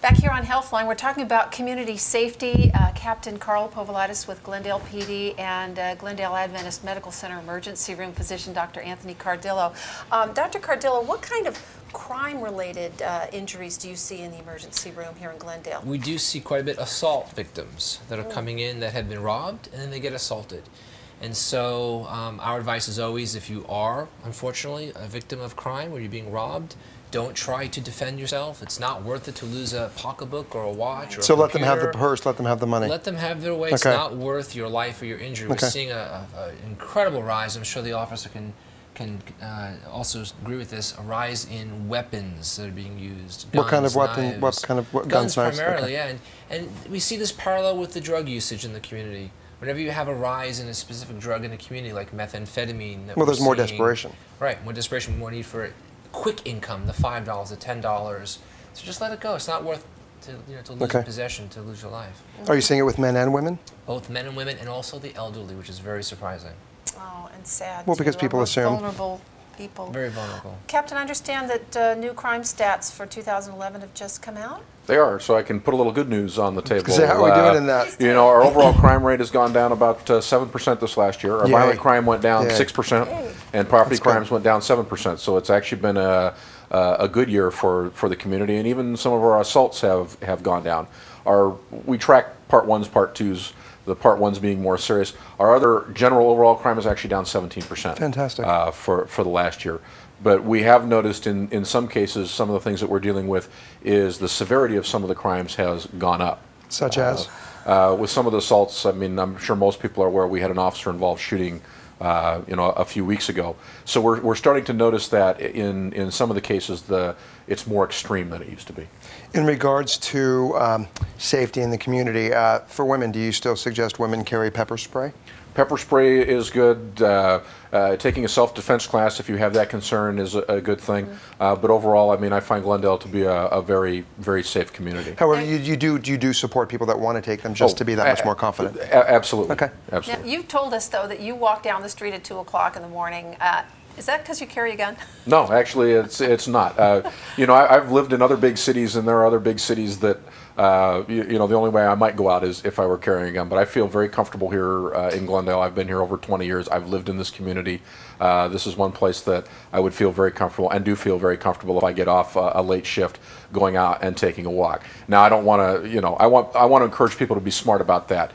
Back here on Healthline, we're talking about community safety. Captain Carl Povolitis with Glendale PD and Glendale Adventist Medical Center Emergency Room Physician Dr. Anthony Cardillo. Dr. Cardillo, what kind of crime-related injuries do you see in the emergency room here in Glendale? We do see quite a bit of assault victims that are coming in that have been robbed and then they get assaulted. And so our advice is always, if you are, unfortunately, a victim of crime or you're being robbed, don't try to defend yourself. It's not worth it to lose a pocketbook or a watch or so a let them have the purse, let them have the money. Let them have their way. It's not worth your life or your injury. We're seeing an incredible rise. I'm sure the officer can also agree with this, a rise in weapons that are being used. Guns, what kind of weapon? Knives, what kind of guns knives? primarily, yeah. And we see this parallel with the drug usage in the community. Whenever you have a rise in a specific drug in the community, like methamphetamine, well, there's more desperation. Right, more desperation, more need for quick income, the $5, the $10. So just let it go. It's not worth to lose your possession, to lose your life. Are you seeing it with men and women? Both men and women, and also the elderly, which is very surprising. Oh, and sad. Well, because people assume. Vulnerable people. Very vulnerable. Captain, I understand that new crime stats for 2011 have just come out? They are, so I can put a little good news on the table. How are we doing in that? You know, our overall crime rate has gone down about 7% this last year. Our violent crime went down 6%, and property crimes went down 7%. So it's actually been a good year for the community, and even some of our assaults have gone down. We track part ones, part twos. The part ones being more serious. Our other general overall crime is actually down 17%. Fantastic. For the last year. But we have noticed in some cases, some of the things that we're dealing with is the severity of some of the crimes has gone up. Such as? With some of the assaults, I mean, I'm sure most people are aware we had an officer-involved shooting a few weeks ago. So we're starting to notice that in some of the cases it's more extreme than it used to be. In regards to safety in the community, for women, do you still suggest women carry pepper spray? Pepper spray is good. Taking a self-defense class, if you have that concern, is a good thing. But overall, I mean, I find Glendale to be a very, very safe community. However, you do support people that want to take them just to be that much more confident? Absolutely. Okay. Absolutely. Now, you've told us, though, that you walk down the street at 2 o'clock in the morning. Is that because you carry a gun? No, actually, it's not. You know, I've lived in other big cities, and there are other big cities that the only way I might go out is if I were carrying a gun. But I feel very comfortable here in Glendale. I've been here over 20 years. I've lived in this community. This is one place that I would feel very comfortable, and do feel very comfortable if I get off a late shift, going out and taking a walk. Now, I don't want to, I want to encourage people to be smart about that.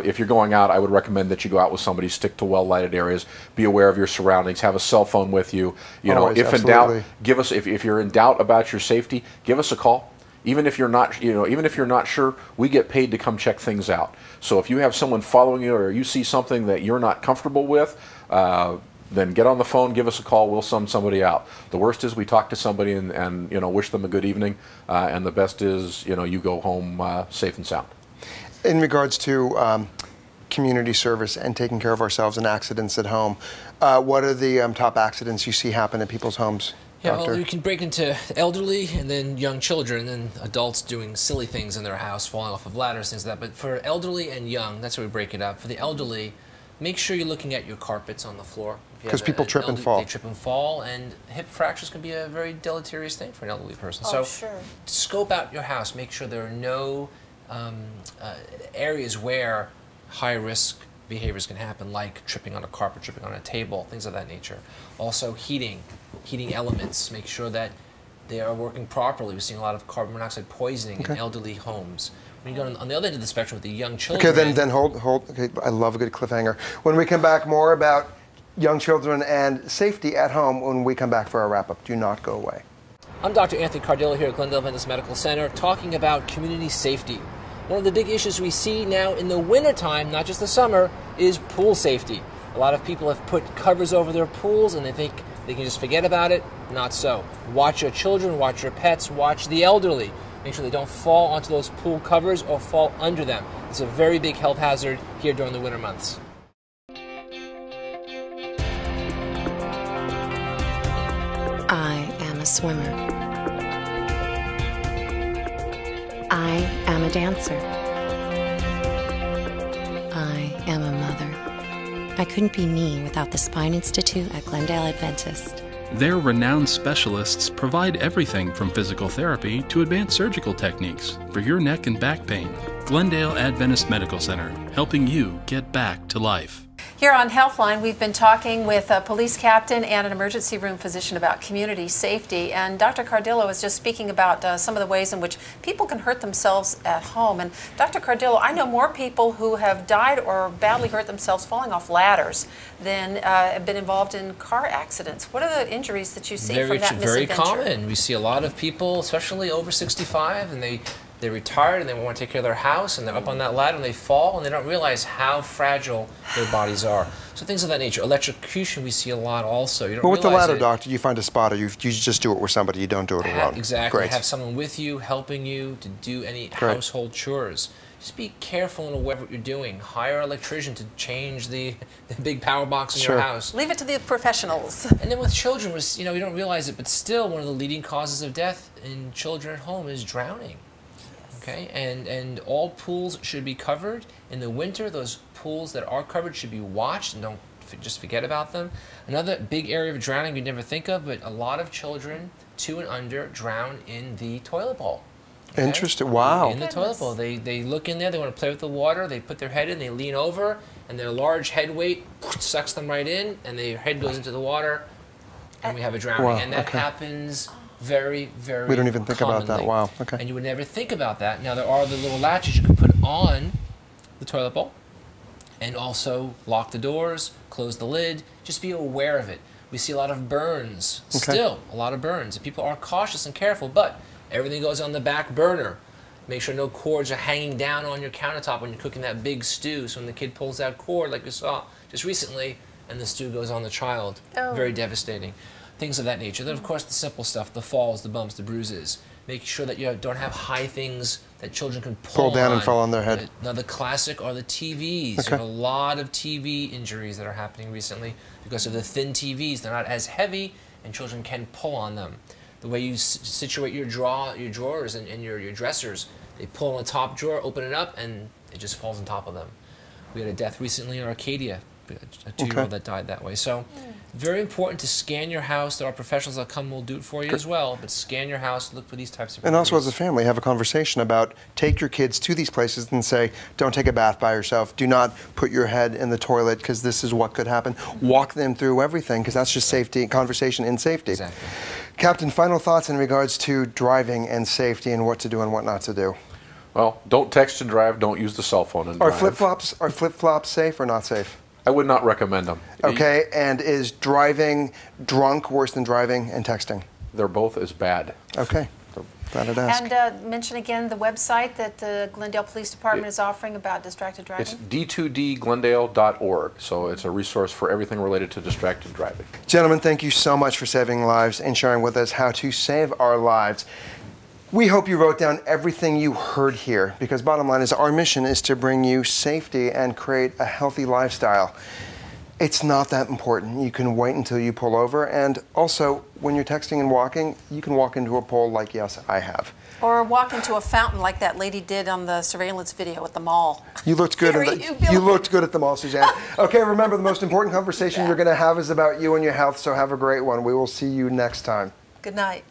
If you're going out, I would recommend that you go out with somebody, stick to well-lighted areas, be aware of your surroundings, have a cell phone with you. Always, if in doubt, give us. If you're in doubt about your safety, give us a call. Even if you're not, even if you're not sure, we get paid to come check things out. So if you have someone following you, or you see something that you're not comfortable with, then get on the phone, give us a call, we'll send somebody out. The worst is we talk to somebody and wish them a good evening, and the best is you go home safe and sound. In regards to community service and taking care of ourselves and accidents at home, what are the top accidents you see happen in people's homes? Yeah, well, you can break into elderly and then young children and adults doing silly things in their house, falling off of ladders, things like that. But for elderly and young, that's how we break it up. For the elderly, make sure you're looking at your carpets on the floor. Because people trip and fall. They trip and fall, and hip fractures can be a very deleterious thing for an elderly person. So scope out your house. Make sure there are no areas where high-risk behaviors can happen, like tripping on a carpet, tripping on a table, things of that nature. Also, heating elements. Make sure that they are working properly. We're seeing a lot of carbon monoxide poisoning in elderly homes. When you go on the other end of the spectrum with the young children. Okay, then hold. Okay, I love a good cliffhanger. When we come back, more about young children and safety at home when we come back for our wrap-up. Do not go away. I'm Dr. Anthony Cardillo here at Glendale Adventist Medical Center, talking about community safety. One of the big issues we see now in the wintertime, not just the summer, is pool safety. A lot of people have put covers over their pools and they think they can just forget about it. Not so. Watch your children, watch your pets, watch the elderly. Make sure they don't fall onto those pool covers or fall under them. It's a very big health hazard here during the winter months. I am a swimmer. I am a dancer. I am a mother. I couldn't be me without the Spine Institute at Glendale Adventist. Their renowned specialists provide everything from physical therapy to advanced surgical techniques for your neck and back pain. Glendale Adventist Medical Center, helping you get back to life. Here on Healthline, we've been talking with a police captain and an emergency room physician about community safety. And Dr. Cardillo was just speaking about some of the ways in which people can hurt themselves at home. And Dr. Cardillo, I know more people who have died or badly hurt themselves falling off ladders than have been involved in car accidents. What are the injuries that you see from that misadventure? Very common. We see a lot of people, especially over 65, and they're retired and they want to take care of their house and they're up on that ladder and they fall and they don't realize how fragile their bodies are. So things of that nature. Electrocution we see a lot also. You don't But with the realize ladder, doctor, you find a spotter. You just do it with somebody. You don't do it alone. Exactly. Great. Have someone with you, helping you to do any household chores. Just be careful and aware of what you're doing. Hire an electrician to change the big power box in your house. Leave it to the professionals. And then with children, you don't realize it, but still one of the leading causes of death in children at home is drowning. Okay, and all pools should be covered. In the winter, those pools that are covered should be watched and don't just forget about them. Another big area of drowning you never think of, but a lot of children 2 and under drown in the toilet bowl. Okay? Interesting. Wow. In the toilet bowl. They look in there, they want to play with the water, they put their head in, they lean over, and their large head weight sucks them right in, and their head goes into the water, and we have a drowning. Wow, and that happens very, very We don't even think about that. commonly. Wow. Okay. And you would never think about that. Now, there are the little latches you can put on the toilet bowl and also lock the doors, close the lid. Just be aware of it. We see a lot of burns, still a lot of burns. People are cautious and careful, but everything goes on the back burner. Make sure no cords are hanging down on your countertop when you're cooking that big stew. So when the kid pulls that cord, like we saw just recently, and the stew goes on the child. Very devastating. Things of that nature. Then, of course, the simple stuff, the falls, the bumps, the bruises. Making sure that you don't have high things that children can pull down on. and fall on their head. Another classic are the TVs. You have a lot of TV injuries that are happening recently because of the thin TVs. They're not as heavy, and children can pull on them. The way you situate your drawers and your dressers, they pull on the top drawer, open it up, and it just falls on top of them. We had a death recently in Arcadia, a 2-year-old that died that way. So very important to scan your house. There are professionals that come will do it for you as well, but scan your house, look for these types of And also as a family, have a conversation about take your kids to these places and say, don't take a bath by yourself. Do not put your head in the toilet because this is what could happen. Walk them through everything because that's just safety, conversation in safety. Exactly. Captain, final thoughts in regards to driving and safety and what to do and what not to do. Well, don't text and drive. Don't use the cell phone and drive. Are flip-flops safe or not safe? I would not recommend them. Okay, and is driving drunk worse than driving and texting? They're both as bad. Okay, glad I'd ask. And mention again the website that the Glendale Police Department is offering about distracted driving. It's d2dglendale.org, so it's a resource for everything related to distracted driving. Gentlemen, thank you so much for saving lives and sharing with us how to save our lives. We hope you wrote down everything you heard here, because bottom line is our mission is to bring you safety and create a healthy lifestyle. It's not that important. You can wait until you pull over, and also when you're texting and walking, you can walk into a pole like, yes, I have. Or walk into a fountain like that lady did on the surveillance video at the mall. You looked good. You looked good at the mall, Suzanne. Okay, remember the most important conversation you're going to have is about you and your health, so have a great one. We will see you next time. Good night.